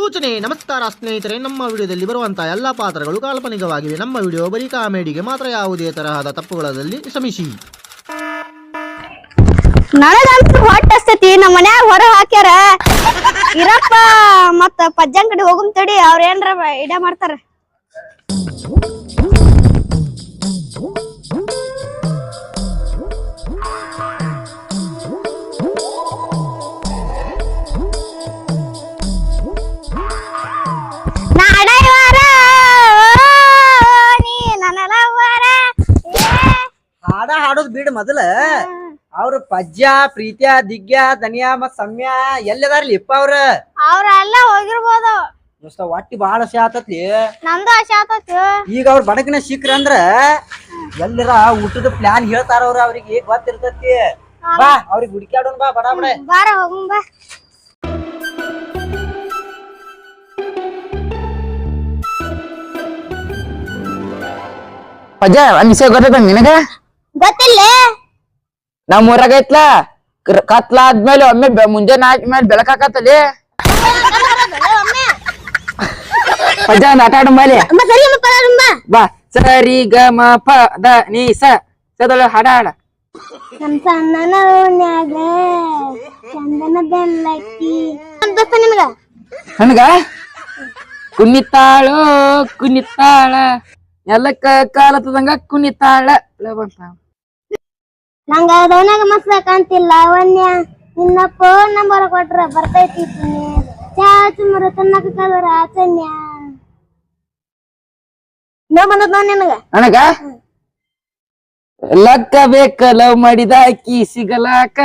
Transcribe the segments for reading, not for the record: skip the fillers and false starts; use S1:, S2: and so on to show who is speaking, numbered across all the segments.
S1: ಸೂಚನೆ. ನಮಸ್ಕಾರ ಸ್ನೇಹಿತರೆ, ನಮ್ಮ ವಿಡಿಯೋದಲ್ಲಿ ಬರುವಂತಹ ಎಲ್ಲ ಪಾತ್ರಗಳು ಕಾಲ್ಪನಿಕವಾಗಿವೆ. ನಮ್ಮ ವಿಡಿಯೋ ಬರೀ ಕಾಮಿಡಿಗೆ ಮಾತ್ರ. ಯಾವುದೇ ತರಹದ ತಪ್ಪುಗಳಲ್ಲಿ ಕ್ಷಮಿಸಿ.
S2: ನನಗಂತೂ ಹೊಟ್ಟೆ ಹಸ್ತೈತಿ. ನಮ್ಮ ಮನ್ಯಾಗ ಹೊರ ಹಾಕ್ಯಾರ. ಇರಪ್ಪ ಮತ್ತ ಪಜ್ಜನ್ ಕಡೆ ಹೋಗುಮ್ ತಡಿ, ಅವ್ರ ಏನ್ರ ಇಡ ಮಾಡ್ತಾರ.
S3: ಹಾಡ ಹಾಡೋದ್ ಬಿಡ್ ಮೊದಲ. ಅವ್ರ ಪಜ್ಜ ಪ್ರೀತ್ಯ ದಿಗ್ಯ ಧನಿಯಾ ಮತ್ ಸಮ್ಯ ಎಲ್ಲದಾರ್ಲಿ ಇಪ್ಪ
S2: ಅವ್ರೆಲ್ಲ ಹೋಗಿರ್ಬೋದು.
S3: ದೋಸ್ತ ಹೊಟ್ಟಿ ಬಾಳ ಹಸಿ ಆತತ್ಲಿ.
S2: ನಂದು ಆಸೆ ಆತತಿ.
S3: ಈಗ ಅವ್ರ ಬಡಕನ ಸಿಕ್ರ ಅಂದ್ರ ಎಲ್ಲರ ಊಟದ ಪ್ಲಾನ್ ಹೇಳ್ತಾರ ಅವ್ರಿಗೆ ಗೊತ್ತಿರ್ತತಿ. ಬಾ ಅವ್ರಿಗೆ ಹುಡುಕ್ಯಾಡೋನ್ ಬಾ ಬಡ ಬಡ
S2: ಬಾರ ಹೋಗುಂ ಬಾ.
S4: ಪಜ್ಜ ಒಂದ್ ವಿಷಯ ಗೊತ್ತೈತ ನಿನಗ?
S2: ಗೊತ್ತಿಲ್ಲ.
S4: ನಮ್ ಊರಾಗ ಐತ್ಲ ಕತ್ಲ ಆದ್ಮೇಲೆ ಒಮ್ಮೆ ಮುಂಜಾನೆ ಆದ್ಮೇಲೆ ಬೆಳಕಾಕತ್ತಲ್ಲಿ. ಪಜ್ಜ ಒಂದ್ ಆಟ ಆಡ ಮೇಲೆ ಬಾ. ಸರಿ ಗ ಮ ಪ ದ ನೀ ಸ ಸದಳ ಹಾಡ ಹಾಡ.
S2: ನಮ್ ಸಣ್ಣನ ಓಣ್ಯಾಗ ಚಂದನ ಬೆಲ್ಲಕ್ಕಿ ಅಂತ ನಿಮ್ಗ
S4: ನನಗ ಕುಣಿತಾಳು ಕುಣಿತಾಳ ಎಲ್ಲಕ್ಕ ಕಾಲತ್ತದಂಗ ಕುಣಿತಾಳ
S2: ನಂಗ ಅದವನಾಗ ಮಸ್ತ ಕಾಣ್ತಿಲ್ಲ. ಅವನ್ಯ ನಿನ್ನ ಫೋನ್ ನಂಬರ್ ಕೊಟ್ರ ಬರ್ತೈತಿ. ಚಾಚು ಮರ ತನ್ನಕ ಕಲರ ಆಚನ್ಯ ನೋ ಬಂದದ ನಿನಗ.
S4: ನನಗ ಲಕ್ಕ ಬೇಕ ಲವ್ ಮಾಡಿದಾಕಿ ಸಿಗಲಾಕ,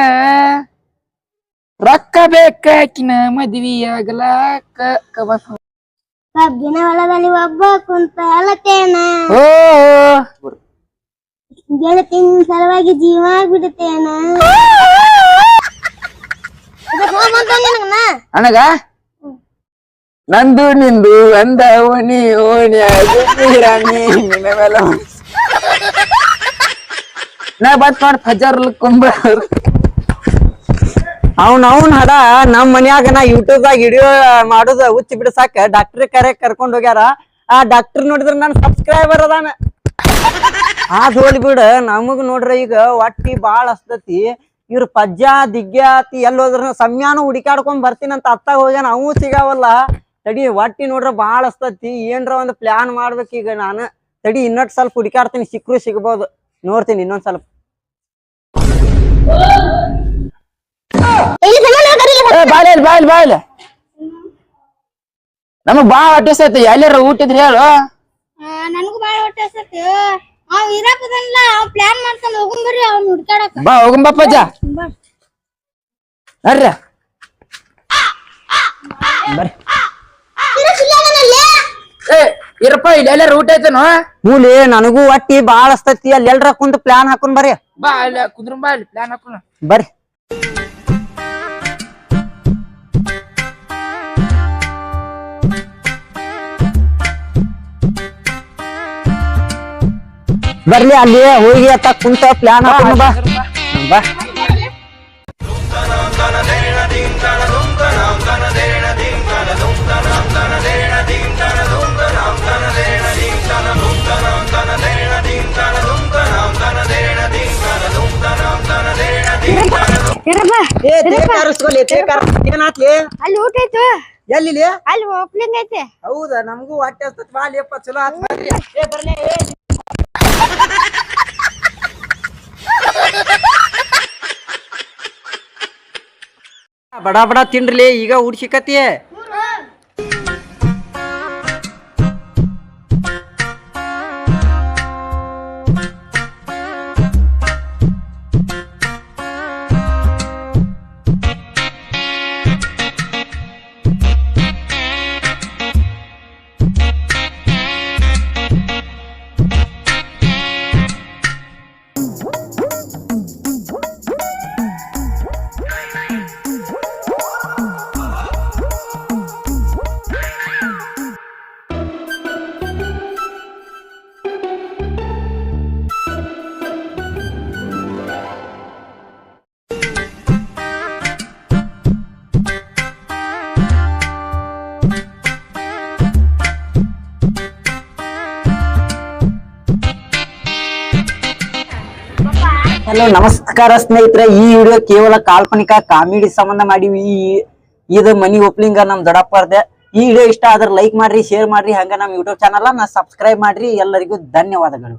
S4: ರೊಕ್ಕ ಬೇಕಾಕಿನ ಮದ್ವಿ ಆಗಲಾಕ.
S2: ಕಬ್ಬಿನ ಹೊಲದಲ್ಲಿ ಒಬ್ಬ ಕುಂತ ಅಲತೇನ,
S4: ಓ
S2: ಗೆಳತಿನ ಸಲುವಾಗಿ ಜೀವ ಬಿಡುತ್ತೇನ.
S4: ನನಗ ನಂದು ನಿಂದು ಅಂದ ಓಣಿ ಓಣಿ ರಾಣಿ ನಿನ್ನ ಮೇಲೆ ನಾ ಬತ್ ನೋಡ್ ಫಜರ್ ಕೊಂಬರ್.
S3: ಅವ್ನ ಹಡ ನಮ್ ಮನ್ಯಾಗ ನಾ ಯೂಟ್ಯೂಬ್ ದಾಗ ವಿಡಿಯೋ ಮಾಡೋದ ಹುಚ್ಚಿ ಬಿಡಸಾಕ ಡಾಕ್ಟರ್ ಕರ್ಕೊಂಡ್ ಹೋಗ್ಯಾರ. ಆ ಡಾಕ್ಟರ್ ನೋಡಿದ್ರ ನನ್ ಸಬ್ಸ್ಕ್ರೈಬರ್ ಅದಾನ. ಅದ್ ಹೋಲಿ ಬಿಡ. ನಮಗ್ ನೋಡ್ರ ಈಗ ಹೊಟ್ಟಿ ಬಾಳ ಹಸ್ತತಿ. ಇವ್ರ ಪಜ್ಜ ದಿಗ್ಯಾತಿ ಎಲ್ಲೋದ್ರ ಸಮ್ಯಾನು ಹುಡುಕಾಡ್ಕೊಂಡ್ ಬರ್ತೀನಂತ ಅತ್ತಾಗ ಹೋಗ್ಯಾನ. ಅವು ಸಿಗಾವಲ್ಲ. ತಡಿ ಹೊಟ್ಟಿ ನೋಡ್ರ ಬಾಳ ಹಸ್ತತಿ. ಏನ್ರ ಒಂದ್ ಪ್ಲಾನ್ ಮಾಡ್ಬೇಕ ಈಗ ನಾನು. ತಡಿ ಇನ್ನೊಟ್ ಸ್ವಲ್ಪ ಹುಡುಕಾಡ್ತೀನಿ, ಸಿಕ್ರು ಸಿಗ್ಬೋದು. ನೋಡ್ತೀನಿ ಇನ್ನೊಂದ್ ಸ್ವಲ್ಪ.
S4: ಬಾಯಿಲ್ ಬಾಯಿಲ್ ಬಾಯಿಲ್ ನಮಗ್ ಬಾಳ ಹೊಟ್ಟೆಸೈತಿ. ಎಲ್ಲಾರ ಊಟಿದ್ರಿ ಹೇಳು.
S2: ನನಗೂ ಬಾಳ ಹೊಟ್ಟೆ ಹಸ್ತೈತಿ. ಅವ್ ಇರಾಕದಲ್ಲ, ಅವ್ ಪ್ಲಾನ್ ಮಾಡ್ತಾನ. ಹೋಗುಂ ಬರ್ರಿ ಅವ್ನ ಹುಡ್ಕಾಡಕ.
S4: ಬಾ ಹೋಗುಂ ಬಾ ಪಜ್ಜ ಬರ್ರಿ. ಏ ಇರಪ್ಪ, ಇಲ್ಲಿ ಎಲ್ಲಾರ ಊಟ ಐತೇನು?
S3: ಮೂಲಿ ನನಗೂ ಹೊಟ್ಟಿ ಬಾಳ ಹಸ್ತತಿ. ಅಲ್ಲಿ ಎಲ್ರ ಕುಂತ ಪ್ಲಾನ್ ಹಾಕೊಂಡ್ ಬರ್ರಿ.
S4: ಬಾ ಅಲ್ಲಿ ಕುಂದ್ರ ಬಾ, ಇಲ್ಲಿ ಪ್ಲಾನ್ ಹಾಕೋಣ
S3: ಬರ್ರಿ. ಬರ್ಲಿ ಅಲ್ಲಿ ಹೋಗಿ ಅತ್ತ ಕುಂತ ಪ್ಲಾನ್ ಹಾಕೊಂಡ್ ಬಾ ಬಾ.
S2: ಅಲ್ಲಿ ಊಟ ಐತು.
S3: ಎಲ್ಲಿ
S2: ಅಲ್ಲಿ ಓಪನಿಂಗ್ ಐತೆ.
S3: ಹೌದಾ? ನಮಗೂ ಹೊಟ್ಟೆ ಹಸ್ತತ್. ಬಾಲಿಯಪ್ಪ ಚಲೋ ಆತ್ ಬರ್ರಿ. ಬರ್ಲಿ ಬಡ ಬಡ ತಿನ್ರಿ, ಈಗ ಉಡ್ಸಿಕತಿ. ಹಲೋ ನಮಸ್ಕಾರ ಸ್ನೇಹಿತರೆ, ಈ ವಿಡಿಯೋ ಕೇವಲ ಕಾಲ್ಪನಿಕ ಕಾಮಿಡಿ ಸಂಬಂಧ ಮಾಡಿವಿ. ಇದು ಮನಿ ಓಪನಿಂಗ್ ನಮ್ ದೊಡ್ಡಪ್ಪರ್ದೆ. ಈ ವಿಡಿಯೋ ಇಷ್ಟ ಆದ್ರೆ ಲೈಕ್ ಮಾಡ್ರಿ, ಶೇರ್ ಮಾಡ್ರಿ, ಹಂಗ ನಮ್ ಯೂಟ್ಯೂಬ್ ಚಾನಲ್ ನ ಸಬ್ಸ್ಕ್ರೈಬ್ ಮಾಡ್ರಿ. ಎಲ್ಲರಿಗೂ ಧನ್ಯವಾದಗಳು.